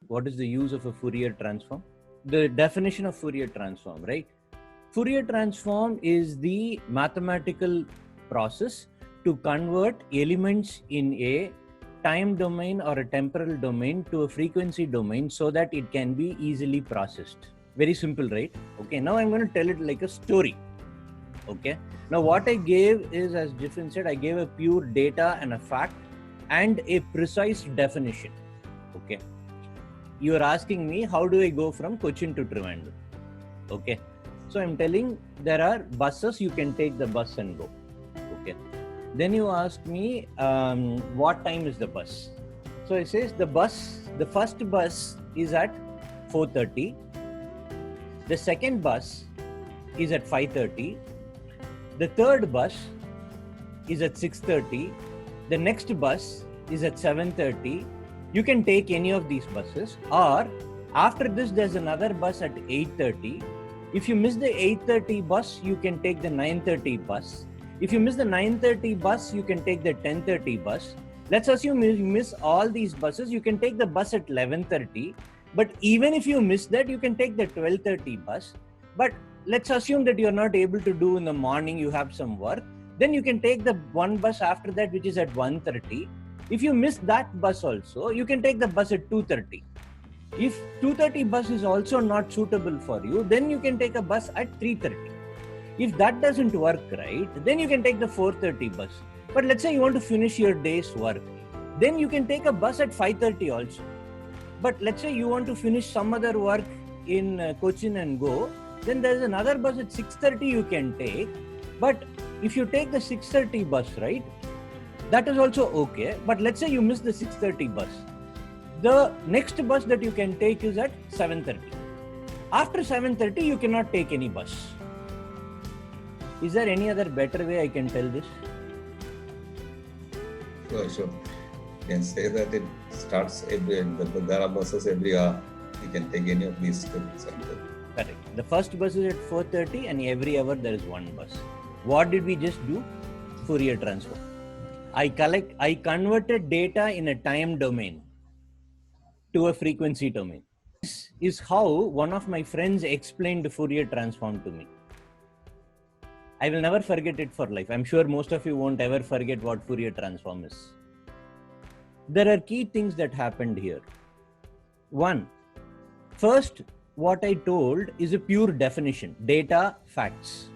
what is the use of a Fourier transform? The definition of Fourier transform, right? Fourier transform is the mathematical process to convert elements in a time domain or a temporal domain to a frequency domain so that it can be easily processed. Very simple, right? Okay, now I'm going to tell it like a story. Okay, now what I gave is, as Jiffin said, I gave a pure data and a fact and a precise definition. Okay, you are asking me how do I go from Cochin to Trivandrum? Okay, so I'm telling there are buses, you can take the bus and go. Okay, then you ask me what time is the bus? So it says the first bus is at 4:30, the second bus is at 5:30, the third bus is at 6:30, the next bus is at 7:30. You can take any of these buses, or after this there's another bus at 8:30. If you miss the 8:30 bus, you can take the 9:30 bus. If you miss the 9:30 bus, you can take the 10:30 bus. Let's assume you miss all these buses, you can take the bus at 11:30. But even if you miss that, you can take the 12:30 bus. But let's assume that you're not able to do in the morning, you have some work. Then you can take the one bus after that, which is at 1:30. If you miss that bus also, you can take the bus at 2:30. If 2:30 bus is also not suitable for you, then you can take a bus at 3:30. If that doesn't work right, then you can take the 4:30 bus. But let's say you want to finish your day's work, then you can take a bus at 5:30 also. But let's say you want to finish some other work in Cochin and go, then there's another bus at 6:30 you can take. But if you take the 6:30 bus, right, that is also okay. But let's say you miss the 6:30 bus. The next bus that you can take is at 7:30. After 7:30, you cannot take any bus. Is there any other better way I can tell this? Sure. You can say that it starts there are buses every hour. You can take any of these trips. Correct. The first bus is at 4:30 and every hour there is one bus. What did we just do? Fourier transform. I converted data in a time domain to a frequency domain. This is how one of my friends explained Fourier transform to me. I will never forget it for life. I'm sure most of you won't ever forget what Fourier transform is. There are key things that happened here. One, first, what I told is a pure definition, data, facts.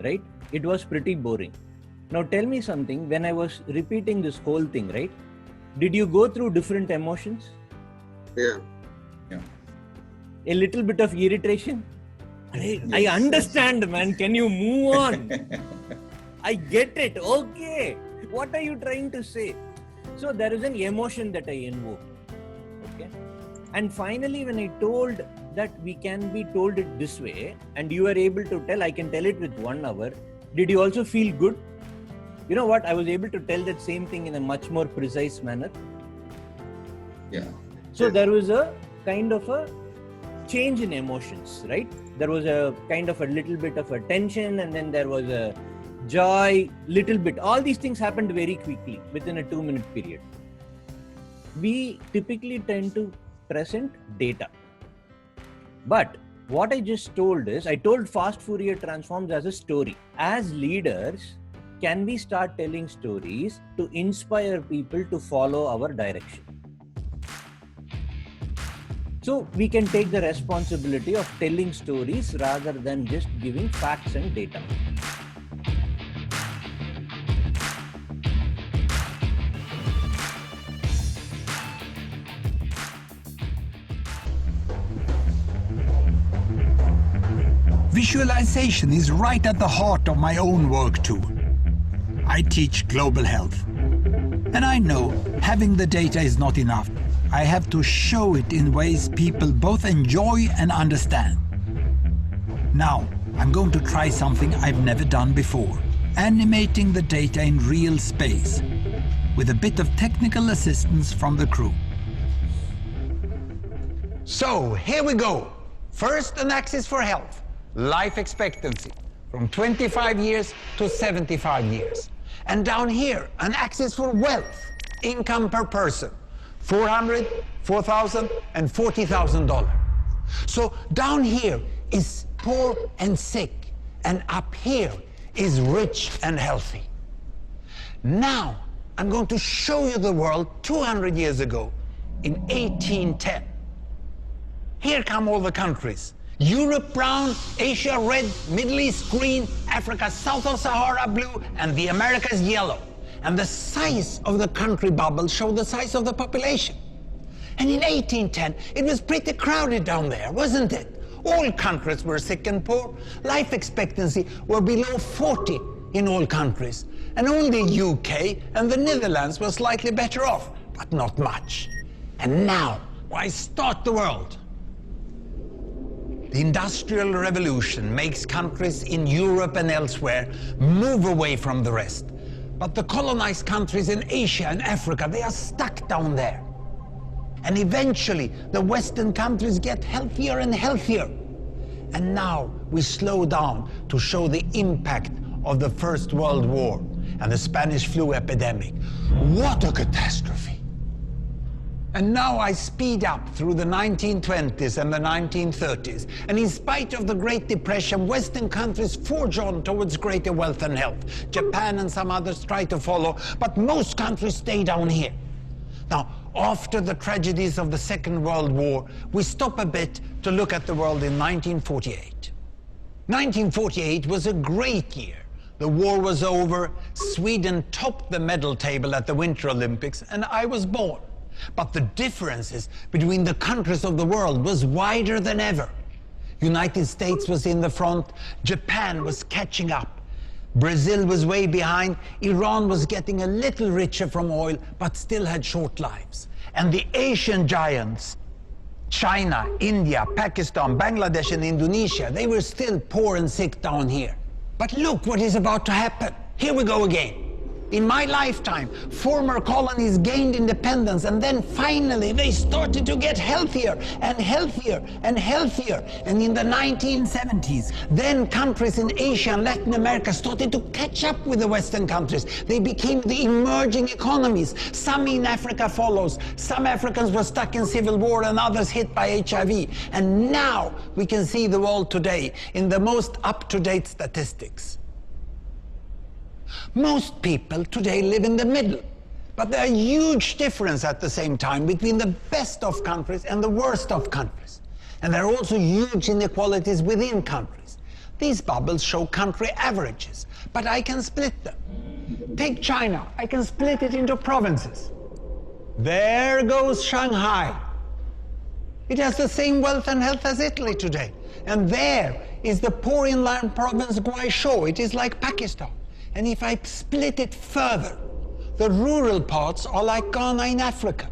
Right? It was pretty boring. Now tell me something, when I was repeating this whole thing, right? Did you go through different emotions? Yeah. A little bit of irritation? Yes, I understand, man. Can you move on? I get it. Okay. What are you trying to say? So there is an emotion that I invoked. Okay. And finally, when I told that we can be told it this way, and you are able to tell, I can tell it with 1 hour. Did you also feel good? You know what? I was able to tell that same thing in a much more precise manner. Yeah. So there was a kind of a change in emotions, right? There was a kind of a little bit of a tension, and then there was a joy, little bit. All these things happened very quickly within a 2-minute period. We typically tend to present data. But what I just told is, I told fast Fourier transforms as a story. As leaders, can we start telling stories to inspire people to follow our direction? So we can take the responsibility of telling stories rather than just giving facts and data. Visualization is right at the heart of my own work too. I teach global health. And I know having the data is not enough. I have to show it in ways people both enjoy and understand. Now, I'm going to try something I've never done before. Animating the data in real space, with a bit of technical assistance from the crew. So, here we go. First, an axis for health. Life expectancy, from 25 years to 75 years. And down here, an axis for wealth, income per person, $400, $4,000, and $40,000. So down here is poor and sick, and up here is rich and healthy. Now, I'm going to show you the world 200 years ago in 1810. Here come all the countries. Europe brown, Asia red, Middle East green, Africa south of Sahara blue, and the Americas yellow. And the size of the country bubbles show the size of the population. And in 1810, it was pretty crowded down there, wasn't it? All countries were sick and poor. Life expectancy were below 40 in all countries. And only UK and the Netherlands were slightly better off, but not much. And now, why start the world? The Industrial Revolution makes countries in Europe and elsewhere move away from the rest. But the colonized countries in Asia and Africa, they are stuck down there. And eventually, the Western countries get healthier and healthier. And now we slow down to show the impact of the First World War and the Spanish flu epidemic. What a catastrophe! And now I speed up through the 1920s and the 1930s. And in spite of the Great Depression, Western countries forge on towards greater wealth and health. Japan and some others try to follow, but most countries stay down here. Now, after the tragedies of the Second World War, we stop a bit to look at the world in 1948. 1948 was a great year. The war was over, Sweden topped the medal table at the Winter Olympics, and I was born. But the differences between the countries of the world was wider than ever. United States was in the front, Japan was catching up. Brazil was way behind, Iran was getting a little richer from oil, but still had short lives. And the Asian giants, China, India, Pakistan, Bangladesh and Indonesia, they were still poor and sick down here. But look what is about to happen. Here we go again. In my lifetime, former colonies gained independence, and then finally they started to get healthier and healthier and healthier. And in the 1970s, then countries in Asia and Latin America started to catch up with the Western countries. They became the emerging economies. Some in Africa follows. Some Africans were stuck in civil war and others hit by HIV. And now we can see the world today in the most up-to-date statistics. Most people today live in the middle, but there are huge differences at the same time between the best of countries and the worst of countries. And there are also huge inequalities within countries. These bubbles show country averages, but I can split them. Take China, I can split it into provinces. There goes Shanghai. It has the same wealth and health as Italy today. And there is the poor inland province Guizhou. It is like Pakistan. And if I split it further, the rural parts are like Ghana in Africa.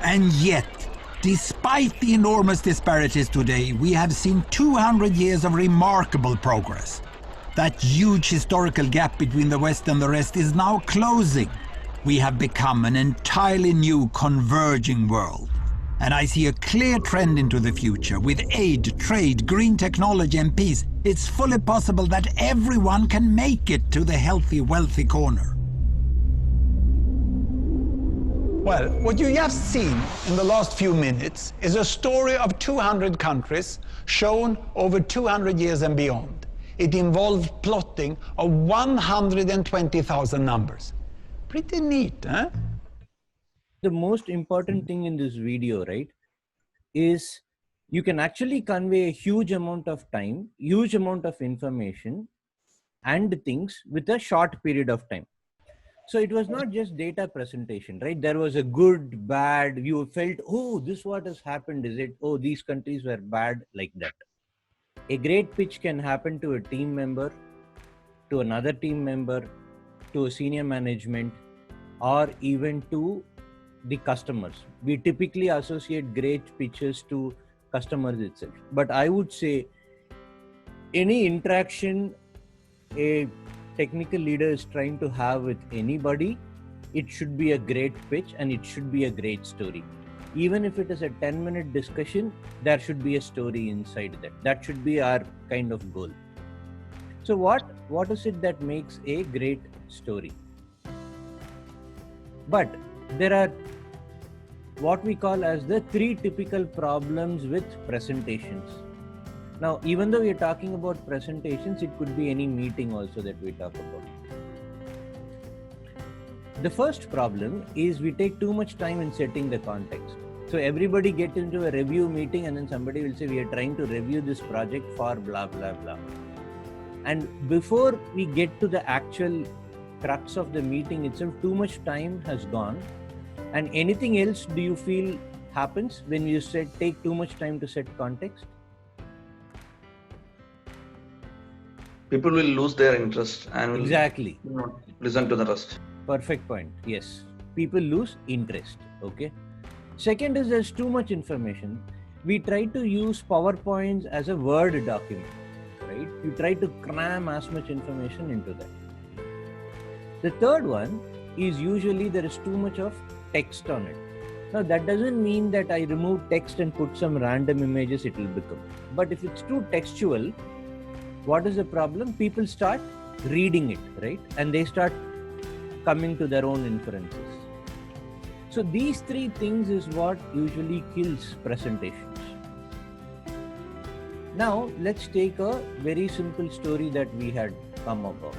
And yet, despite the enormous disparities today, we have seen 200 years of remarkable progress. That huge historical gap between the West and the rest is now closing. We have become an entirely new converging world. And I see a clear trend into the future. With aid, trade, green technology and peace, it's fully possible that everyone can make it to the healthy, wealthy corner. Well, what you just seen in the last few minutes is a story of 200 countries shown over 200 years and beyond. It involved plotting of 120,000 numbers. Pretty neat, huh? The most important thing in this video, right, is you can actually convey a huge amount of time, huge amount of information and things with a short period of time. So it was not just data presentation, right? There was a good, bad, you felt, oh, this what has happened, is it? Oh, these countries were bad, like that. A great pitch can happen to a team member, to another team member, to a senior management, or even to the customers. We typically associate great pitches to customers itself. But I would say any interaction a technical leader is trying to have with anybody, it should be a great pitch and it should be a great story. Even if it is a 10-minute discussion, there should be a story inside that. That should be our kind of goal. So what is it that makes a great story? But there are what we call as the 3 typical problems with presentations. Now, even though we are talking about presentations, it could be any meeting also that we talk about. The first problem is we take too much time in setting the context. So everybody gets into a review meeting and then somebody will say, we are trying to review this project for blah, blah, blah. And before we get to the actual crux of the meeting itself, too much time has gone. And anything else do you feel happens when you take too much time to set context? People will lose their interest and will Exactly. not listen to the rest. Perfect point. Yes. People lose interest. Okay. Second is there's too much information. We try to use PowerPoints as a Word document, right? You try to cram as much information into that. The third one is usually there is too much of text on it. Now that doesn't mean that I remove text and put some random images it will become. But if it's too textual, what is the problem? People start reading it, right? And they start coming to their own inferences. So these 3 things is what usually kills presentations. Now let's take a very simple story that we had come about,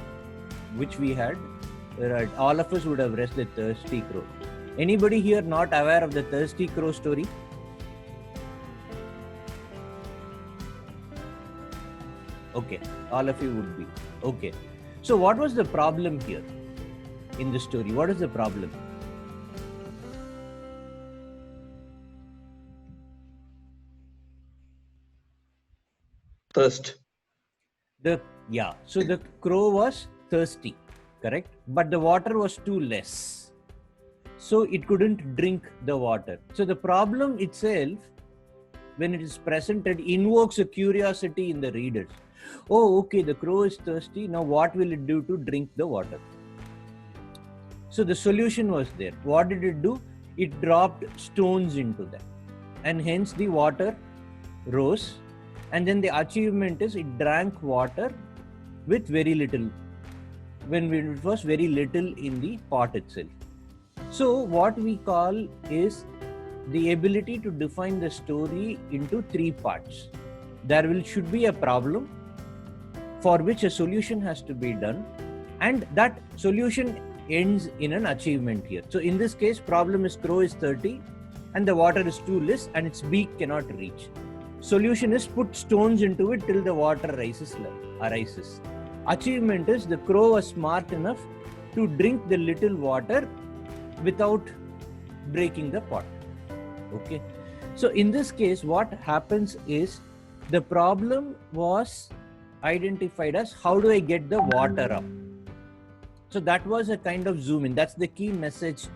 which we had, all of us would have read the Thirsty Crow. Anybody here not aware of the Thirsty Crow story? Okay, all of you would be. Okay. So what was the problem here in the story? What is the problem? Thirst. So the crow was thirsty, correct? But the water was too less. So it couldn't drink the water. So the problem itself, when it is presented, invokes a curiosity in the readers. Oh, okay, the crow is thirsty. Now what will it do to drink the water? So the solution was there. What did it do? It dropped stones into that. And hence the water rose. And then the achievement is it drank water with very little, when it was very little in the pot itself. So what we call is the ability to define the story into 3 parts. There should be a problem for which a solution has to be done, and that solution ends in an achievement here. So in this case, problem is crow is 30 and the water is too less and its beak cannot reach. Solution is put stones into it till the water arises. Achievement is the crow was smart enough to drink the little water without breaking the pot. Okay. So in this case, what happens is the problem was identified as how do I get the water up? So that was a kind of zoom in. That's the key message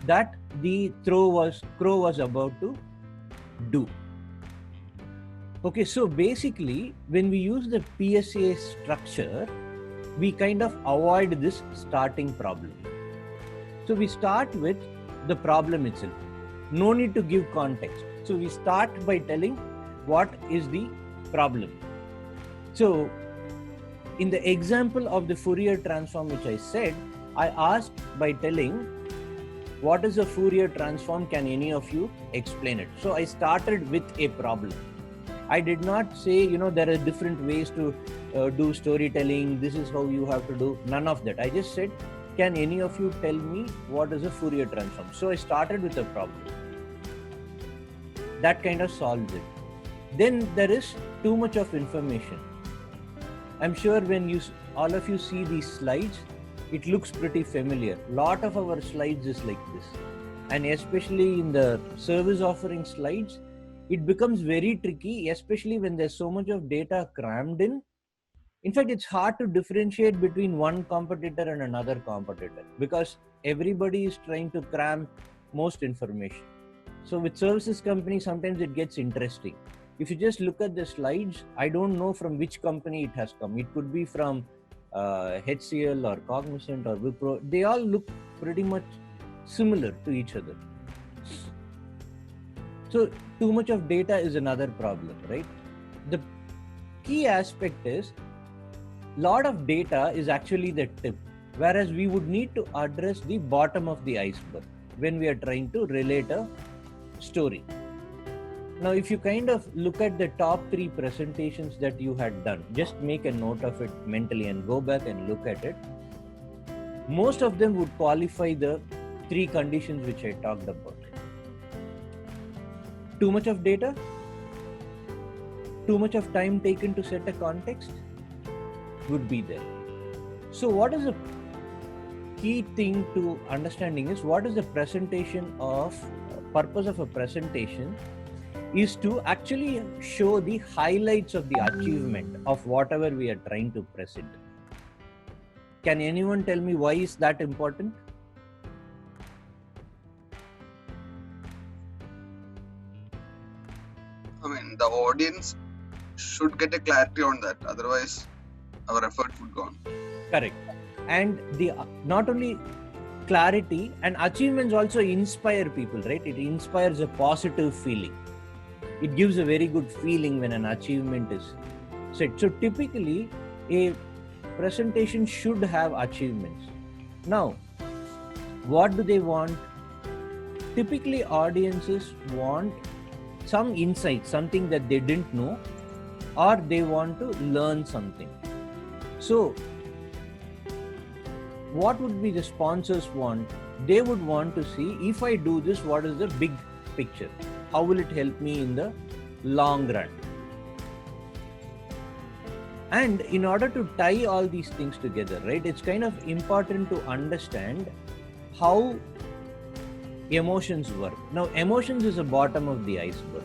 that the crow was about to do. Okay, so basically, when we use the PSA structure, we kind of avoid this starting problem. So we start with the problem itself. No need to give context. So we start by telling what is the problem. So in the example of the Fourier transform which I said, I asked by telling what is a Fourier transform, can any of you explain it? So I started with a problem. I did not say, there are different ways to do storytelling. This is how you have to do. None of that. I just said, can any of you tell me what is a Fourier transform? So I started with a problem. That kind of solves it. Then there is too much of information. I'm sure when all of you see these slides, it looks pretty familiar. Lot of our slides is like this. And especially in the service offering slides, it becomes very tricky, especially when there's so much of data crammed in. In fact, it's hard to differentiate between one competitor and another competitor because everybody is trying to cram most information. So with services companies, sometimes it gets interesting. If you just look at the slides, I don't know from which company it has come. It could be from HCL or Cognizant or Wipro. They all look pretty much similar to each other. So too much of data is another problem, right? The key aspect is lot of data is actually the tip, whereas we would need to address the bottom of the iceberg. when we are trying to relate a story. Now, if you kind of look at the top 3 presentations that you had done, just make a note of it mentally and go back and look at it. Most of them would qualify the 3 conditions which I talked about. Too much of data, too much of time taken to set a context would be there. So what is the key thing to understanding is what is the purpose of a presentation is to actually show the highlights of the achievement of whatever we are trying to present. Can anyone tell me why is that important? I mean, the audience should get a clarity on that. Otherwise, our effort would go on. Correct. And the not only clarity and achievements also inspire people, right? It inspires a positive feeling. It gives a very good feeling when an achievement is set. So typically, a presentation should have achievements. Now, what do they want? Typically, audiences want some insight, something that they didn't know, or they want to learn something. So, what would be the sponsors want? They would want to see, if I do this, what is the big picture? How will it help me in the long run? And in order to tie all these things together, right, it's kind of important to understand how emotions work. Now, emotions is the bottom of the iceberg.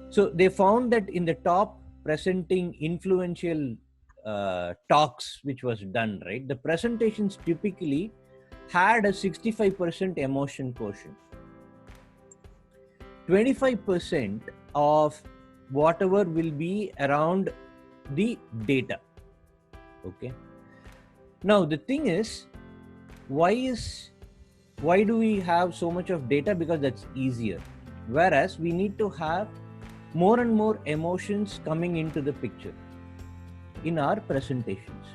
So they found that in the top presenting influential talks which was done, right, the presentations typically had a 65% emotion quotient. 25% of whatever will be around the data. Okay. Now the thing is, why do we have so much of data? Because that's easier. Whereas we need to have more and more emotions coming into the picture in our presentations.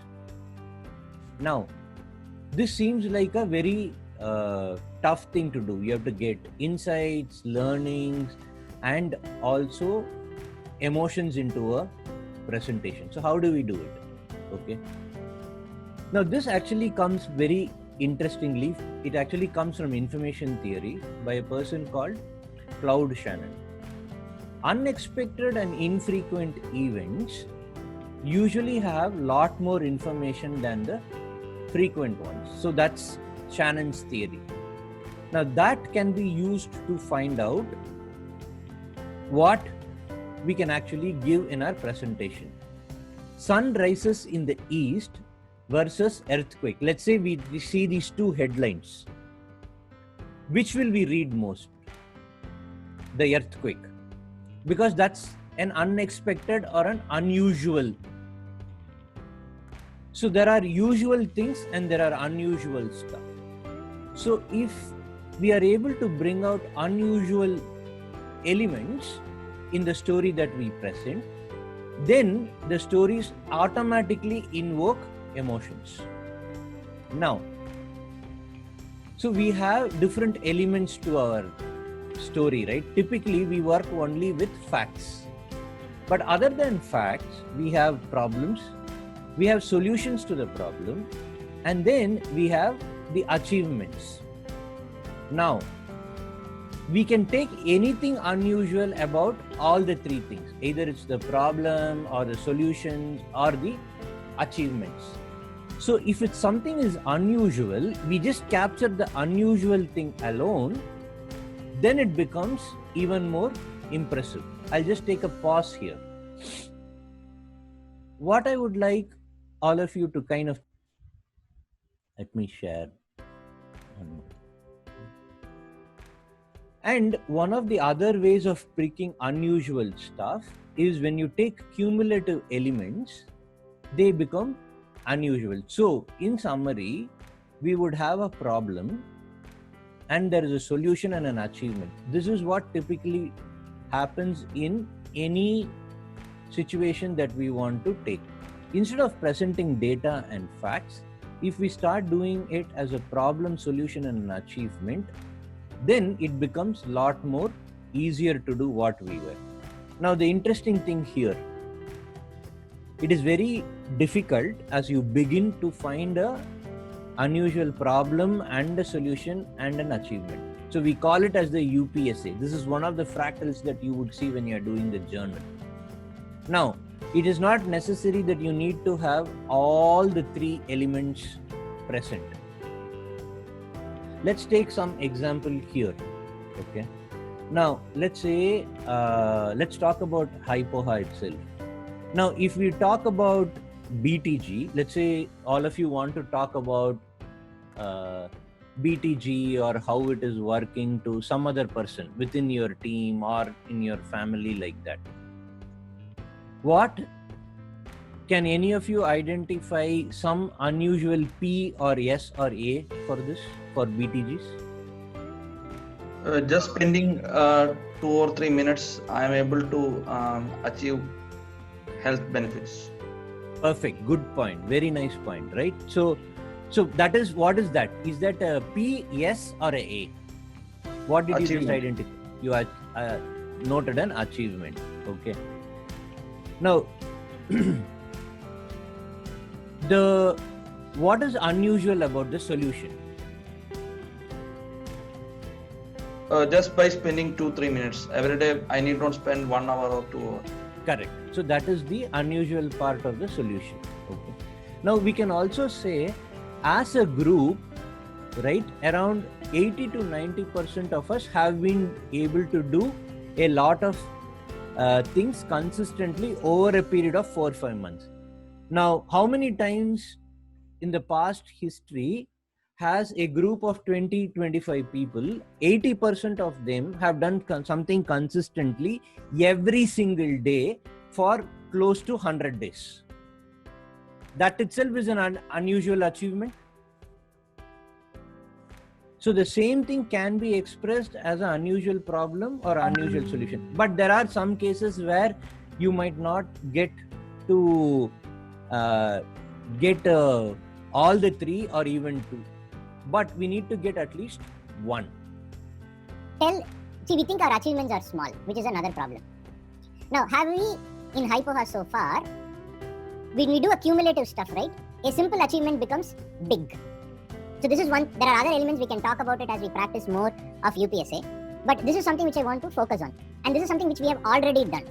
Now, this seems like a very tough thing to do. You have to get insights, learnings, and also emotions into a presentation. So how do we do it? Okay. Now, this actually comes very interestingly. It actually comes from information theory by a person called Claude Shannon. Unexpected and infrequent events usually have a lot more information than the frequent ones. So that's Shannon's theory. Now that can be used to find out what we can actually give in our presentation. Sun rises in the east versus earthquake. Let's say we see these two headlines. Which will we read most? The earthquake. Because that's an unexpected or an unusual. So there are usual things and there are unusual stuff. So if we are able to bring out unusual elements in the story that we present, then the stories automatically invoke emotions. Now, so we have different elements to our story, right? Typically, we work only with facts. But other than facts, we have problems, we have solutions to the problem, and then we have the achievements. Now, we can take anything unusual about all the three things. Either it's the problem or the solutions or the achievements. So if it's something is unusual, we just capture the unusual thing alone, then it becomes even more impressive. I'll just take a pause here. What I would like all of you to kind of, let me share. And one of the other ways of picking unusual stuff is when you take cumulative elements, they become unusual. So in summary, we would have a problem and there is a solution and an achievement. This is what typically happens in any situation that we want to take. Instead of presenting data and facts, if we start doing it as a problem solution and an achievement, then it becomes a lot more easier to do what we were. Now, the interesting thing here, it is very difficult as you begin to find a unusual problem and a solution and an achievement. So we call it as the UPSA. This is one of the fractals that you would see when you are doing the journal. Now, it is not necessary that you need to have all the three elements present. Let's take some example here. Okay. Now, let's say, let's talk about Hypoha itself. Now, if we talk about BTG, let's say all of you want to talk about BTG or how it is working to some other person within your team or in your family like that. What can any of you identify some unusual P or S or A for this, for BTGs? Just spending 2 or 3 minutes, I am able to achieve health benefits. Perfect. Good point. Very nice point, right? So that is, what is that? Is that a P, S or a A? What did you just identify? You noted an achievement. Okay. Now, what is unusual about the solution? Just by spending 2-3 minutes every day, I need not spend 1 hour or 2 hours. Correct. So that is the unusual part of the solution. Okay. Now we can also say, as a group, right, around 80 to 90% of us have been able to do a lot of things consistently over a period of 4 or 5 months. Now, how many times in the past history has a group of 20-25 people, 80% of them have done something consistently every single day for close to 100 days? That itself is an unusual achievement. So the same thing can be expressed as an unusual problem or unusual solution. But there are some cases where you might not get to all the three or even two. But we need to get at least one. See, we think our achievements are small, which is another problem. Now, have we in Hypoha so far, when we do a cumulative stuff, right, a simple achievement becomes big. So this is one, there are other elements we can talk about it as we practice more of UPSA, but this is something which I want to focus on. And this is something which we have already done.